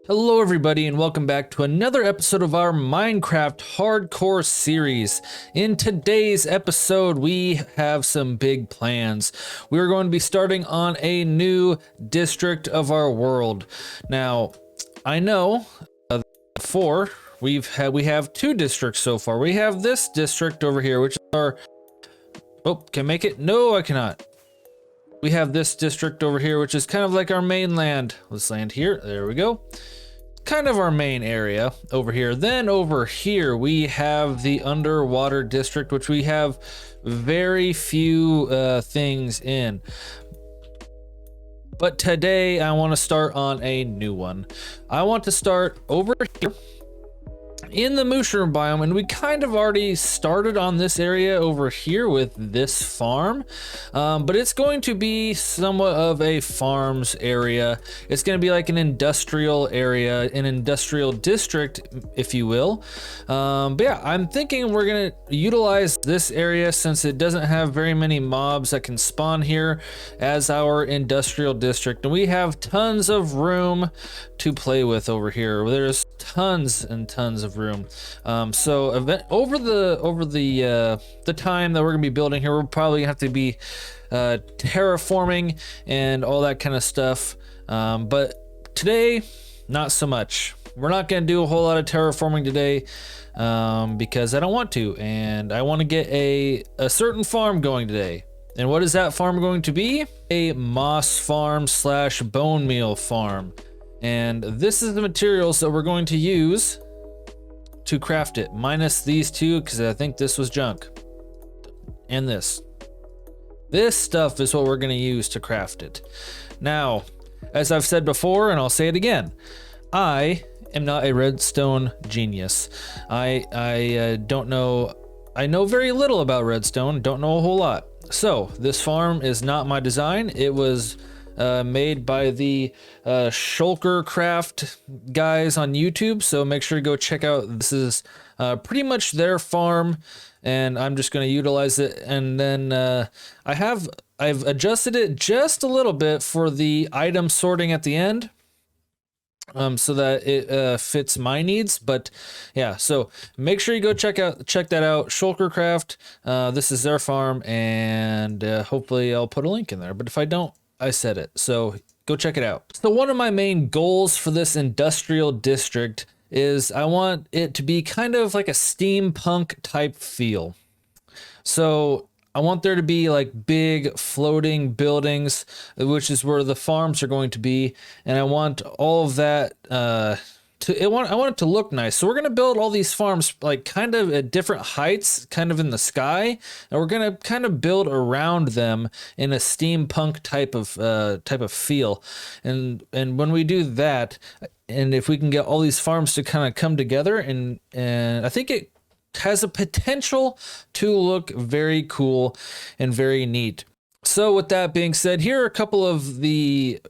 Hello everybody and welcome back to another episode of our Minecraft Hardcore series. In today's episode we have some big plans. We're going to be starting on a new district of our world. Now, I know before we have two districts so far. We have this district over here, which is our... Oh, can I make it? No, I cannot. We have this district over here, which is kind of like our mainland. Let's land here. There we go. Kind of our main area over here. Then over here, we have the underwater district, which we have very few things in. But today, I want to start on a new one. I want to start over here in the mushroom biome, and we kind of already started on this area over here with this farm, but it's going to be somewhat of a farms area. It's going to be like an industrial area, an industrial district, if you will. But yeah, I'm thinking we're going to utilize this area since it doesn't have very many mobs that can spawn here as our industrial district, and we have tons of room to play with over here. There's tons and tons of room. So over the time that we're gonna be building here, we're probably gonna have to be terraforming and all that kind of stuff. But today, not so much. We're not gonna do a whole lot of terraforming today because I don't want to, and I want to get a certain farm going today. And what is that farm going to be? A moss farm slash bone meal farm. And this is the materials that we're going to use to craft it, minus these two, because I think this was junk. And this stuff is what we're going to use to craft it. Now, as I've said before, and I'll say it again, I am not a redstone genius. I don't know. I know very little about redstone, don't know a whole lot. So this farm is not my design. It was made by the Shulker Craft guys on YouTube, so make sure to go check out. This is pretty much their farm, and I'm just going to utilize it. And then I've adjusted it just a little bit for the item sorting at the end, so that it fits my needs. But yeah, so make sure you go check that out. Shulker Craft. This is their farm, and hopefully I'll put a link in there. But if I don't, I said it, so go check it out. So one of my main goals for this industrial district is I want it to be kind of like a steampunk type feel. So I want there to be like big floating buildings, which is where the farms are going to be, and I want all of that I want it to look nice. So we're gonna build all these farms like kind of at different heights, kind of in the sky, and we're gonna kind of build around them in a steampunk type of feel. And when we do that, and if we can get all these farms to kind of come together, and I think it has a potential to look very cool and very neat. So with that being said, here are a couple of the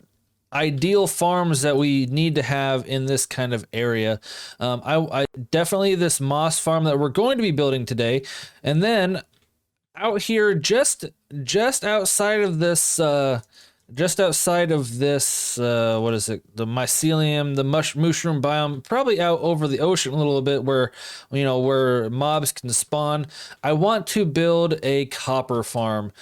ideal farms that we need to have in this kind of area. I definitely this moss farm that we're going to be building today, and then out here just outside of this what is it, the mycelium, the mushroom biome, probably out over the ocean a little bit where mobs can spawn. I want to build a copper farm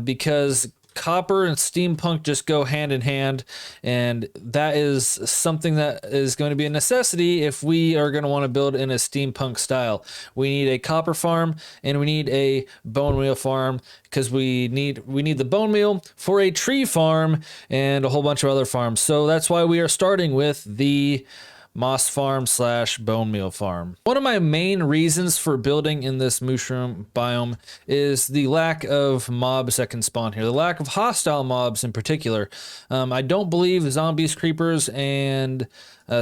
because copper and steampunk just go hand in hand, and that is something that is going to be a necessity if we are going to want to build in a steampunk style. We need a copper farm and we need a bone meal farm, because we need the bone meal for a tree farm and a whole bunch of other farms. So that's why we are starting with the moss farm slash bone meal farm. One of my main reasons for building in this mushroom biome is the lack of mobs that can spawn here, the lack of hostile mobs in particular. I don't believe zombies, creepers, and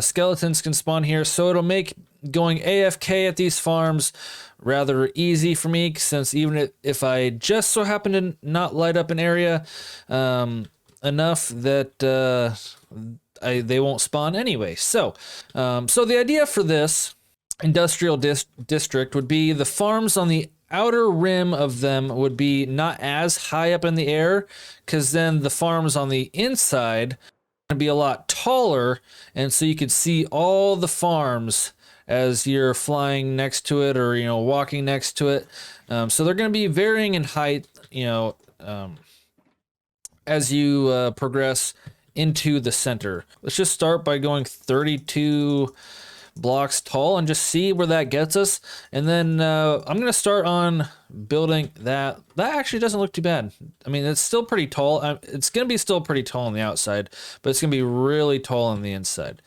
skeletons can spawn here, so it'll make going AFK at these farms rather easy for me, since even if I just so happen to not light up an area enough that they won't spawn anyway. So the idea for this industrial district would be the farms on the outer rim of them would be not as high up in the air, because then the farms on the inside to be a lot taller, and so you could see all the farms as you're flying next to it, or walking next to it. So they're going to be varying in height, as you progress into the center. Let's just start by going 32 blocks tall and just see where that gets us. And then I'm going to start on building that. That actually doesn't look too bad. I mean, it's still pretty tall. It's going to be still pretty tall on the outside, but it's going to be really tall on the inside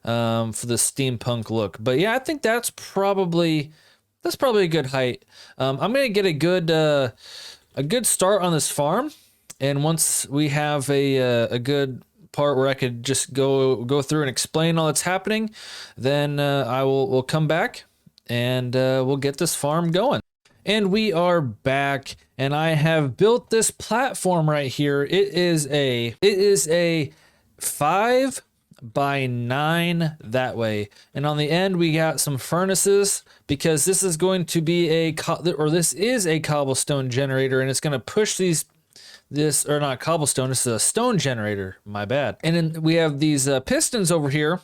for the steampunk look. But yeah, I think that's probably a good height. I'm going to get a good start on this farm. And once we have a good part where I could just go through and explain all that's happening, then we'll come back and we'll get this farm going. And we are back, and I have built this platform right here. It is a 5 by 9 that way, and on the end we got some furnaces, because this is going to be this is a cobblestone generator, and it's going to push this, or not cobblestone, this is a stone generator, my bad. And then we have these pistons over here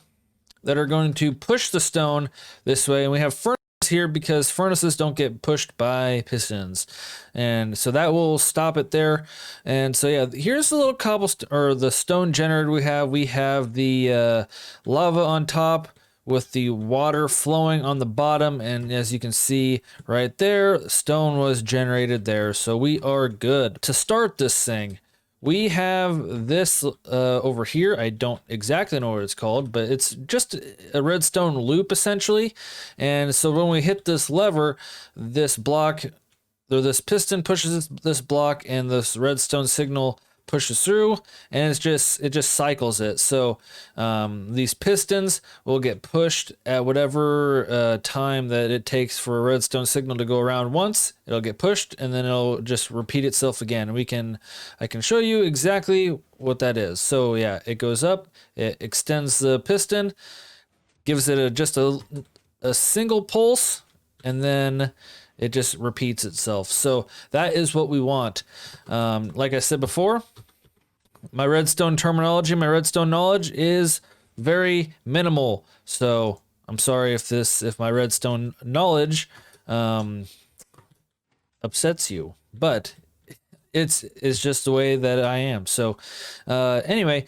that are going to push the stone this way, and we have furnaces here because furnaces don't get pushed by pistons, and so that will stop it there. And so yeah, here's the little cobblestone, or the stone generator we have the lava on top with the water flowing on the bottom, and as you can see right there, stone was generated there, so we are good. To start this thing, we have this over here. I don't exactly know what it's called, but it's just a redstone loop essentially. And so when we hit this lever, this block, or this piston pushes this block, and this redstone signal pushes through, and it just cycles it. So these pistons will get pushed at whatever time that it takes for a redstone signal to go around once. It'll get pushed, and then it'll just repeat itself again. I can show you exactly what that is. So yeah, it goes up, it extends the piston, gives it just a single pulse, and then it just repeats itself. So that is what we want. Like I said before, my redstone terminology, my redstone knowledge is very minimal. So I'm sorry if my redstone knowledge upsets you, but it's just the way that I am. So anyway,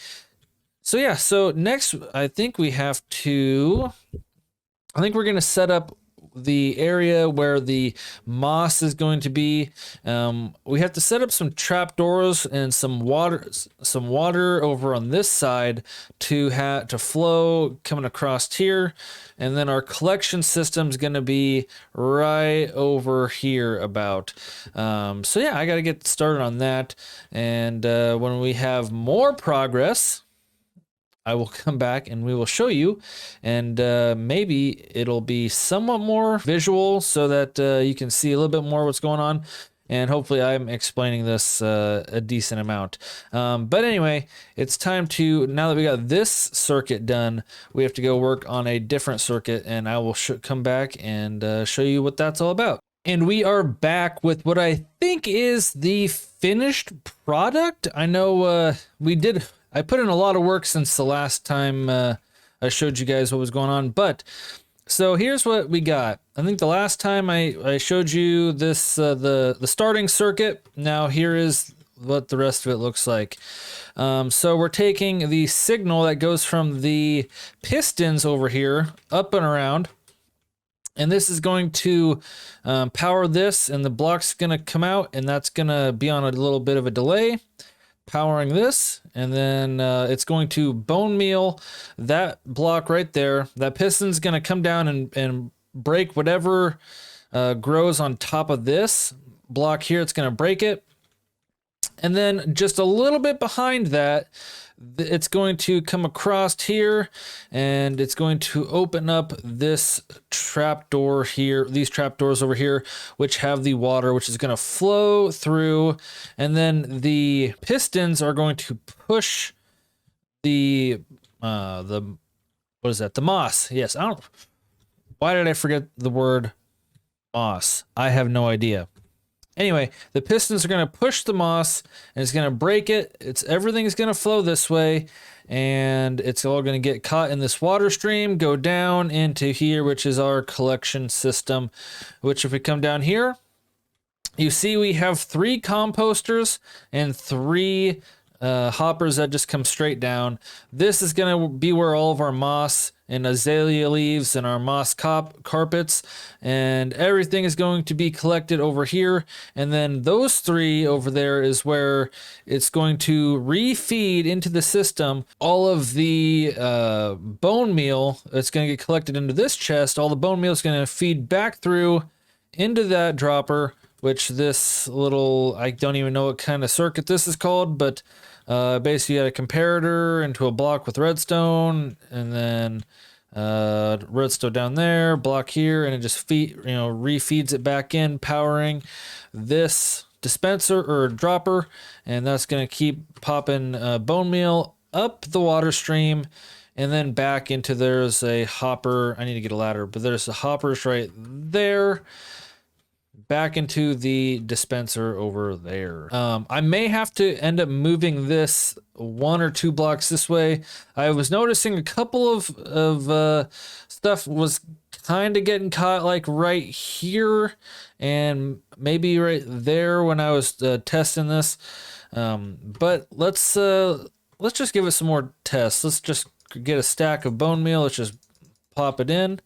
so yeah, so next I think we're going to set up the area where the moss is going to be. We have to set up some trapdoors and some water over on this side to flow coming across here, and then our collection system is going to be right over here about. So yeah, I got to get started on that, and when we have more progress, I will come back and we will show you, and maybe it'll be somewhat more visual so that you can see a little bit more what's going on, and hopefully I'm explaining this a decent amount. But anyway, it's time to, now that we got this circuit done, we have to go work on a different circuit, and I will come back and show you what that's all about. And we are back with what I think is the finished product. I know I put in a lot of work since the last time I showed you guys what was going on, but so here's what we got. I think the last time I showed you this the starting circuit. Now here is what the rest of it looks like. So we're taking the signal that goes from the pistons over here up and around, and this is going to power this, and the block's going to come out, and that's going to be on a little bit of a delay, powering this, and then it's going to bone meal that block right there. That piston's going to come down and break whatever grows on top of this block here. It's going to break it, and then just a little bit behind that, it's going to come across here, and it's going to open up this trapdoor here, these trapdoors over here, which have the water, which is going to flow through, and then the pistons are going to push the what is that? The moss. Yes, why did I forget the word moss? I have no idea. Anyway, the pistons are going to push the moss and it's going to break it. Everything's going to flow this way, and it's all going to get caught in this water stream, go down into here, which is our collection system, which if we come down here, you see we have 3 composters and 3 hoppers that just come straight down. This is going to be where all of our moss and azalea leaves and our moss carpets and everything is going to be collected over here. And then those 3 over there is where it's going to refeed into the system all of the bone meal. It's going to get collected into this chest. All the bone meal is going to feed back through into that dropper, which this little, I don't even know what kind of circuit this is called, but basically you got a comparator into a block with redstone, and then redstone down there, block here, and it just refeeds it back in, powering this dispenser or dropper, and that's going to keep popping bone meal up the water stream, and then back into, there's a hopper. I need to get a ladder, but there's the hoppers right there. Back into the dispenser over there. I may have to end up moving this 1 or 2 blocks this way. I was noticing a couple of stuff was kind of getting caught, like right here and maybe right there when I was testing this. But let's just give it some more tests. Let's just get a stack of bone meal. Let's just pop it in.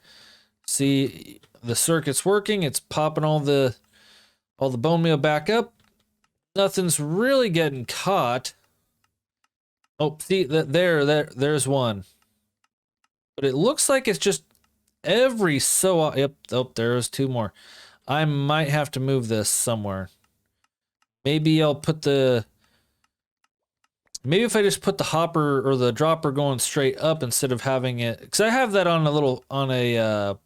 See, the circuit's working. It's popping all the bone meal back up. Nothing's really getting caught. Oh, see that there's one. But it looks like it's just every so, yep, oh, there's 2 more. I might have to move this somewhere. Maybe I'll put maybe if I just put the hopper or the dropper going straight up instead of having it, because I have that on a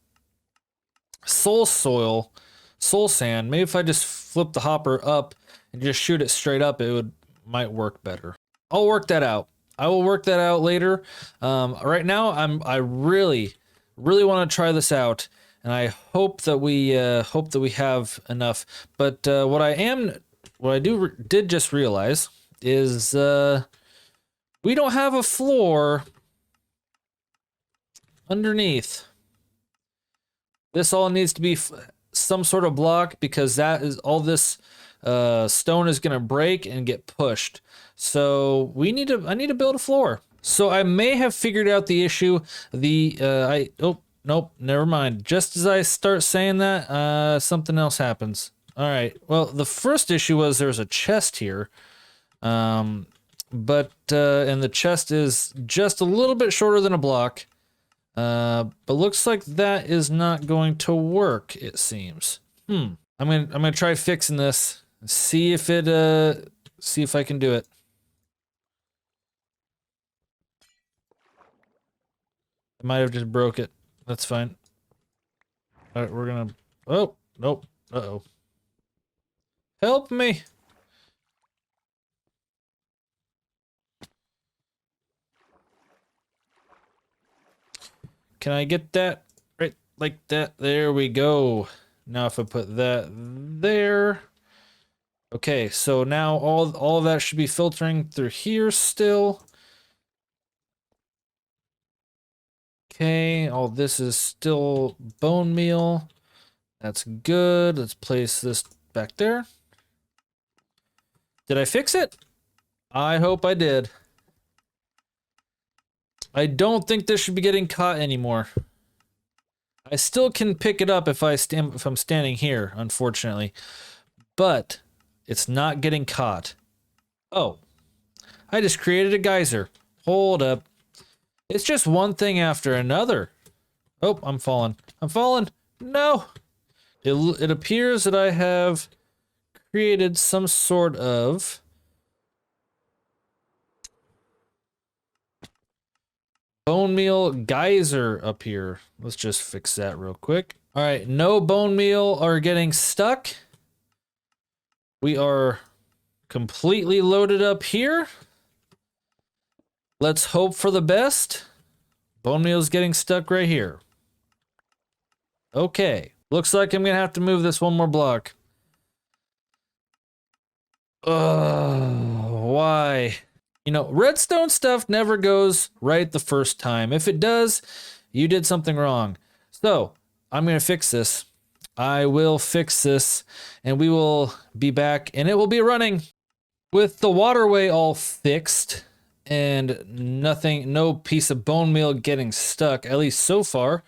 soul sand. Maybe if I just flip the hopper up and just shoot it straight up, might work better. I'll work that out. I will work that out later. Right now I really want to try this out, and I hope that we have enough. But what I did just realize is we don't have a floor underneath. This all needs to be some sort of block, because that is all this stone is going to break and get pushed. So I need to build a floor. So I may have figured out the issue. Oh, nope, never mind. Just as I start saying that, something else happens. All right. Well, the first issue was there's a chest here. And the chest is just a little bit shorter than a block. But looks like that is not going to work, it seems. I'm gonna try fixing this. See if I can do it. I might have just broke it. That's fine. All right, we're gonna, oh, nope. Uh-oh. Help me. Can I get that right like that? There we go. Now if I put that there. Okay, so now all of that should be filtering through here still. Okay, all this is still bone meal. That's good. Let's place this back there. Did I fix it? I hope I did. I don't think this should be getting caught anymore. I still can pick it up if I'm standing here, unfortunately. But it's not getting caught. Oh. I just created a geyser. Hold up. It's just one thing after another. Oh, I'm falling. I'm falling. No. It appears that I have created some sort of bone meal geyser up here. Let's just fix that real quick. All right, no bone meal are getting stuck. We are completely loaded up here. Let's hope for the best. Bone meal's getting stuck right here. Okay, looks like I'm gonna have to move this 1 more block. Why? You know, redstone stuff never goes right the first time. If it does, you did something wrong. So I'm going to fix this. I will fix this and we will be back and it will be running with the waterway all fixed and nothing, no piece of bone meal getting stuck, at least so far.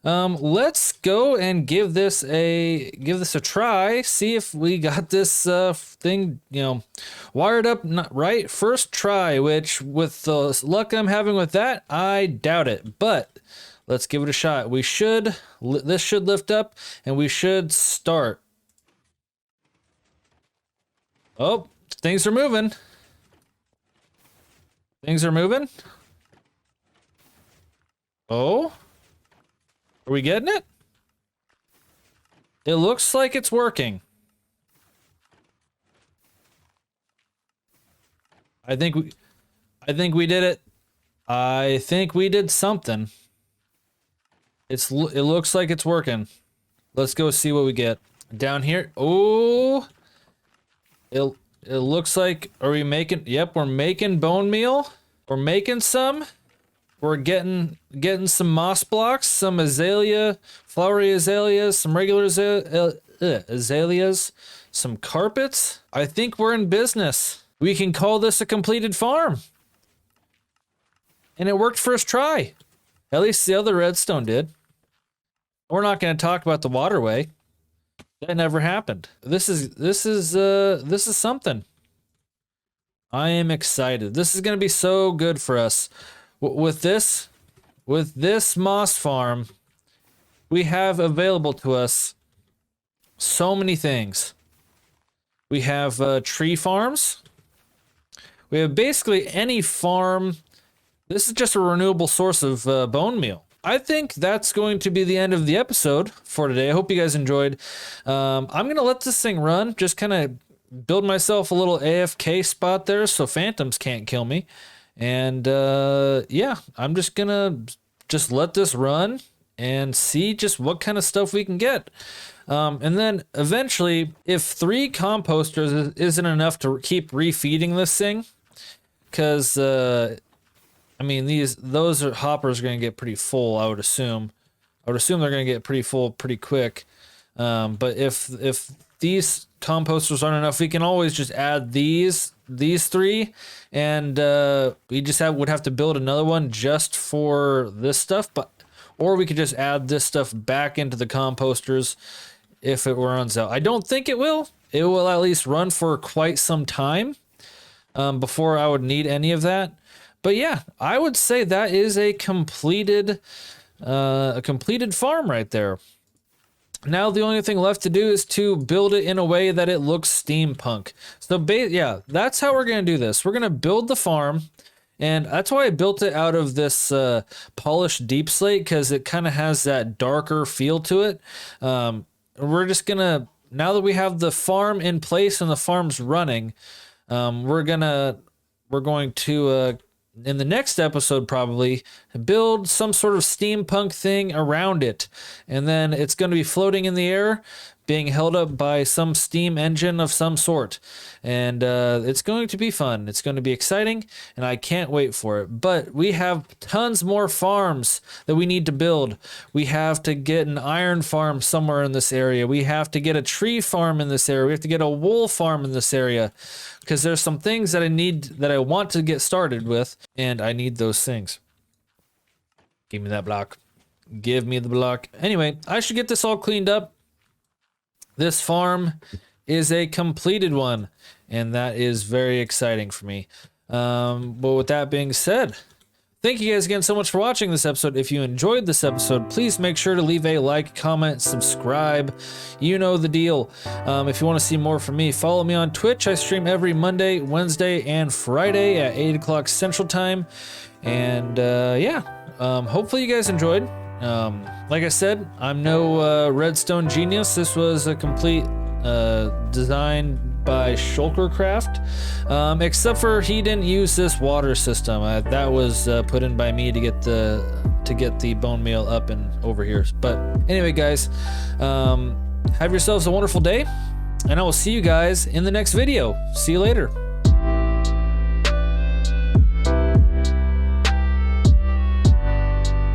Let's go and give this a try. See if we got this thing, you know, wired up not right first try. Which, with the luck I'm having with that, I doubt it. But let's give it a shot. We should. This should lift up, and we should start. Oh, things are moving. Things are moving. Oh. Are we getting it? It looks like it's working. I think we did it. I think we did something. It looks like it's working. Let's go see what we get. Down here. Oh. It looks like, are we making, yep, we're making bone meal. We're making some. We're getting some moss blocks, some azalea, flowery azaleas, some regular azaleas, some carpets. I think we're in business. We can call this a completed farm. And it worked first try. At least the other redstone did. We're not going to talk about the waterway. That never happened. This is something. I am excited. This is going to be so good for us. With this moss farm, we have available to us so many things. We have tree farms. We have basically any farm. This is just a renewable source of bone meal. I think that's going to be the end of the episode for today. I hope you guys enjoyed. I'm going to let this thing run, just kind of build myself a little AFK spot there so phantoms can't kill me. And yeah, I'm just gonna let this run and see just what kind of stuff we can get. And then eventually, if 3 composters isn't enough to keep refeeding this thing, because I mean those hoppers are gonna get pretty full. I would assume they're gonna get pretty full pretty quick. But if these composters aren't enough, we can always just add these 3, and we just would have to build another one just for this stuff. Or we could just add this stuff back into the composters if it runs out. I don't think it will. It will at least run for quite some time before I would need any of that. But yeah, I would say that is a completed farm right there. Now the only thing left to do is to build it in a way that it looks steampunk. So yeah, that's how we're going to do this. We're going to build the farm, and that's why I built it out of this polished deep slate, because it kind of has that darker feel to it. We're just going to, now that we have the farm in place and the farm's running, we're going to in the next episode probably build some sort of steampunk thing around it, and then it's going to be floating in the air being held up by some steam engine of some sort, and it's going to be fun. It's going to be exciting, and I can't wait for it. But we have tons more farms that we need to build. We have to get an iron farm somewhere in this area. We have to get a tree farm in this area. We have to get a wool farm in this area, because there's some things that I want to get started with, and I need those things. Give me that block. Give me the block. Anyway, I should get this all cleaned up. This farm is a completed one, and that is very exciting for me. But with that being said, thank you guys again so much for watching this episode. If you enjoyed this episode, please make sure to leave a like, comment, subscribe. You know the deal. If you want to see more from me, follow me on Twitch. I stream every Monday, Wednesday, and Friday at 8 o'clock Central Time. And yeah, hopefully you guys enjoyed. Like I said, I'm no redstone genius. This was a complete design by Shulkercraft, except for he didn't use this water system. That was put in by me to get the bone meal up and over here. But anyway, guys, have yourselves a wonderful day, and I will see you guys in the next video. See you later.